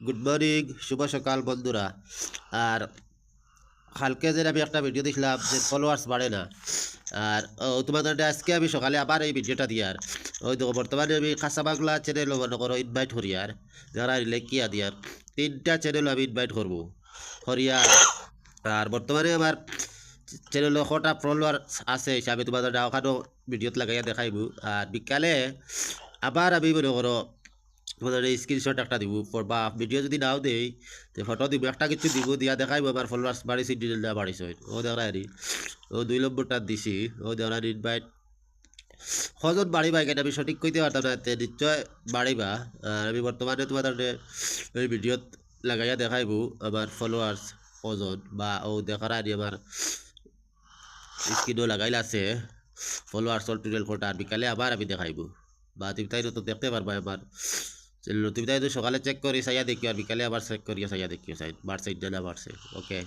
Good morning, শুভ সকাল বন্ধুরা। আর কালকে যে আমি একটা ভিডিও দেখলাম যে ফলোয়ার্স বাড়ে না, আর তোমাদের আজকে আমি সকালে আবার এই ভিডিওটা দিই। আর ওই দেখো বর্তমানে আমি কাঁচা বাংলা চ্যানেল মনে করো ইনভাইট করি, আর যারা লেখিয়া দিয়ার 3টা চ্যানেল আমি ইনভাইট করবো হরিয়া। আর বর্তমানে আমার চ্যানেলে কটা ফলোয়ার আছে হিসাবে তোমাদের ওখানেও ভিডিওত লাগাইয়া দেখাইবো। আর বিকালে আবার আমি মনে করো তোমাদের এই স্ক্রিনশট একটা দিব বা ভিডিও যদি নাও দেই তো ফটো দিব, একটা কিছু দিব, দিয়া দেখাইব আমার ফলোয়ার্স বাড়িছে না বাড়িছে। ও দেখা হেরি ও 2 নম্বরটা দিছি, ও দেখা ইনভাইট কজন বাড়িবা এখানে আমি সঠিক কইতে পারতাম না, নিশ্চয় বাড়িবা। আর আমি বর্তমানে তোমাদের ওই ভিডিওত লাগাইয়া দেখাইব আমার ফলোয়ার্স কজন, বা ও দেখার আনি আমার স্ক্রিনও লাগাইল আছে ফলোয়ার্স টোটাল কোটা। আর বিকালে আবার আমি দেখাইব, বা তুমি তাই তো দেখতে পারবা আমার তুমি তাই তো সকালে চেক করি চাইয়া দেখি, আর বিকালে আবার চেক করিয়া চাইয়া দেখি সাইড বাড়ছে না বাড়ছে। ওকে।